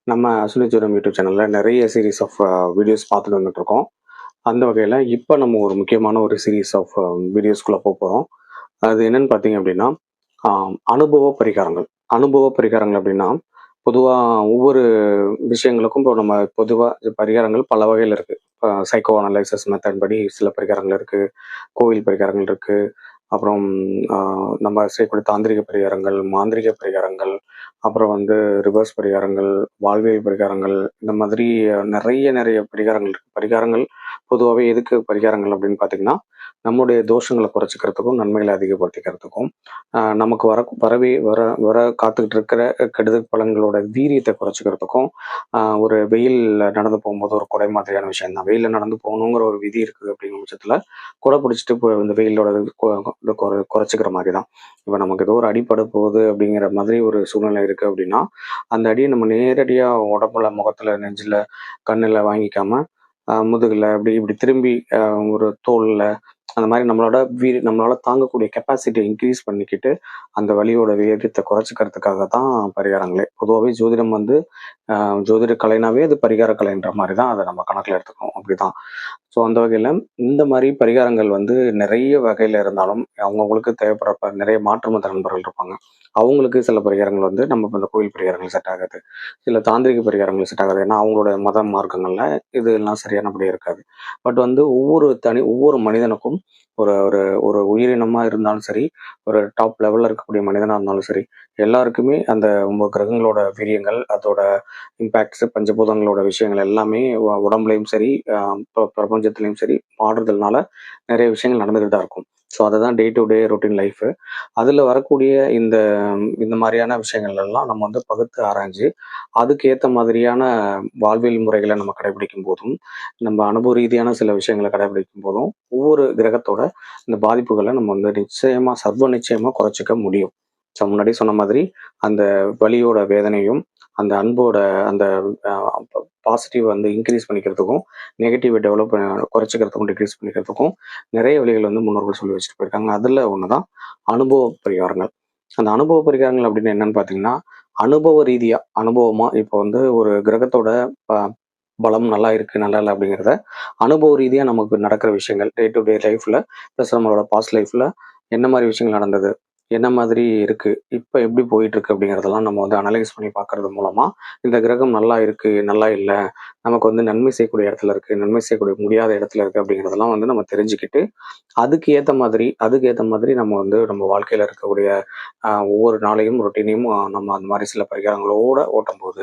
நம்ம அசுலஜோரம் யூடியூப் சேனல்ல நிறைய சீரீஸ் ஆஃப் வீடியோஸ் பார்த்துட்டு வந்துட்டு இருக்கோம். அந்த வகையில் இப்போ நம்ம ஒரு முக்கியமான ஒரு சீரீஸ் ஆஃப் வீடியோஸ்குள்ளே போகிறோம். அது என்னன்னு பார்த்தீங்க அப்படின்னா, அனுபவ பரிகாரங்கள். அனுபவ பரிகாரங்கள் அப்படின்னா, பொதுவாக ஒவ்வொரு விஷயங்களுக்கும் இப்போ நம்ம பொதுவாக பரிகாரங்கள் பல வகையில் இருக்குது. சைக்கோ அனலைசஸ் மெத்தட் படி சில பரிகாரங்கள் இருக்குது, கோவில் பரிகாரங்கள் இருக்குது, அப்புறம் நம்ம செய்யக்கூடிய தாந்திரிக பரிகாரங்கள், மாந்திரிக பரிகாரங்கள், அப்புறம் ரிவர்ஸ் பரிகாரங்கள், வாழ்வியல் பரிகாரங்கள், இந்த மாதிரி நிறைய நிறைய பரிகாரங்கள் இருக்கு. பரிகாரங்கள் பொதுவாகவே எதுக்கு பரிகாரங்கள் அப்படின்னு பார்த்தீங்கன்னா, நம்முடைய தோஷங்களை குறைச்சிக்கிறதுக்கும், நன்மைகளை அதிகப்படுத்திக்கிறதுக்கும், நமக்கு வரவே வர வர காத்துக்கிட்டு இருக்கிற கெடுதல் பலன்களோட வீரியத்தை குறைச்சிக்கிறதுக்கும், ஒரு வெயில் நடந்து போகும்போது ஒரு குடை மாதிரியான விஷயம் தான். வெயிலில் நடந்து போகணுங்கிற ஒரு விதி இருக்குது அப்படிங்கிற பட்சத்தில் குடை பிடிச்சிட்டு இப்போ இந்த வெயிலோட குறைச்சிக்கிற மாதிரி தான். இப்போ நமக்கு ஏதோ ஒரு அடிப்பட போகுது அப்படிங்கிற மாதிரி ஒரு சூழ்நிலை இருக்குது அப்படின்னா, அந்த அடியை நம்ம நேரடியாக உடம்புல, முகத்தில், நெஞ்சில், கண்ணில் வாங்கிக்காம முதுகில் அப்படி இப்படி திரும்பி ஒரு தோலில் அந்த மாதிரி நம்மளால தாங்கக்கூடிய கெப்பாசிட்டியை இன்க்ரீஸ் பண்ணிக்கிட்டு அந்த வலியோட வேகத்தை குறைச்சிக்கிறதுக்காக தான் பரிகாரங்களே. பொதுவாகவே ஜோதிடம் ஜோதிட கலைனாவே அது பரிகார கலைன்ற மாதிரி தான் அதை நம்ம கணக்கில் எடுத்துக்கணும். அப்படிதான். ஸோ அந்த வகையில் இந்த மாதிரி பரிகாரங்கள் நிறைய வகையில் இருந்தாலும் அவங்கவுங்களுக்கு தேவைப்படுற நிறைய மாற்றுமத நண்பர்கள் இருப்பாங்க. அவங்களுக்கு சில பரிகாரங்கள் நம்ம இந்த கோயில் பரிகாரங்கள் செட் ஆகாது, சில தாந்திரிக பரிகாரங்கள் செட் ஆகாது. ஏன்னா அவங்களோட மத மார்க்கங்கள்ல இதெல்லாம் சரியானபடியாக இருக்காது. பட் ஒவ்வொரு மனிதனுக்கும் ஒரு ஒரு ஒரு உயிரினமாக இருந்தாலும் சரி, ஒரு டாப் லெவலில் இருக்கக்கூடிய மனிதனாக இருந்தாலும் சரி, எல்லாருக்குமே அந்த 9 கிரகங்களோட வீரியங்கள், அதோட இம்பேக்ட்ஸ், பஞ்சபூதங்களோட விஷயங்கள் எல்லாமே உடம்புலையும் சரி, பிரபஞ்சத்துலேயும் சரி மாறுதல்னால நிறைய விஷயங்கள் நடந்துகிட்டு தான் இருக்கும். ஸோ அதை தான் day to day routine life. அதில் வரக்கூடிய இந்த இந்த மாதிரியான விஷயங்கள் எல்லாம் நம்ம பகுத்து ஆராய்ஞ்சு அதுக்கு ஏற்ற மாதிரியான வாழ்வியல் முறைகளை நம்ம கடைபிடிக்கும் போதும், நம்ம அனுபவ ரீதியான சில விஷயங்களை கடைபிடிக்கும் போதும், ஒவ்வொரு கிரகத்தோட இந்த பாதிப்புகளை நம்ம நிச்சயமா சர்வ நிச்சயமா குறைச்சிக்க முடியும். ஸோ முன்னாடி சொன்ன மாதிரி அந்த வலியோட வேதனையும், அந்த அன்போட அந்த பாசிட்டிவ் இன்க்ரீஸ் பண்ணிக்கிறதுக்கும், நெகட்டிவை டெவலப் குறைச்சிக்கிறதுக்கும், டிக்ரீஸ் பண்ணிக்கிறதுக்கும் நிறைய வழிகள் முன்னோர்கள் சொல்லி வச்சுட்டு போயிருக்காங்க. அதில் ஒன்று தான் அனுபவ பரிகாரங்கள். அந்த அனுபவ பரிகாரங்கள் அப்படின்னு என்னன்னு பார்த்தீங்கன்னா, அனுபவ ரீதியா அனுபவமா இப்போ ஒரு கிரகத்தோட பலம் நல்லா இருக்கு, நல்லா இல்லை அப்படிங்கிறத அனுபவ ரீதியா நமக்கு நடக்கிற விஷயங்கள் டே டு டே லைஃப்ல, ப்ளஸ் நம்மளோட பாஸ்ட் லைஃப்ல என்ன மாதிரி விஷயங்கள் நடந்தது, என்ன மாதிரி இருக்கு, இப்போ எப்படி போயிட்டு இருக்கு அப்படிங்கிறதெல்லாம் நம்ம அனலைஸ் பண்ணி பார்க்கறது மூலமா இந்த கிரகம் நல்லா இருக்கு, நல்லா இல்லை, நமக்கு நன்மை செய்யக்கூடிய இடத்துல இருக்கு, நன்மை செய்யக்கூடிய முடியாத இடத்துல இருக்கு அப்படிங்கிறதெல்லாம் நம்ம தெரிஞ்சுக்கிட்டு அதுக்கு ஏற்ற மாதிரி நம்ம நம்ம வாழ்க்கையில இருக்கக்கூடிய ஒவ்வொரு நாளையும் ரொட்டீனையும் நம்ம அந்த மாதிரி சில பரிகாரங்களோட ஓட்டும் போது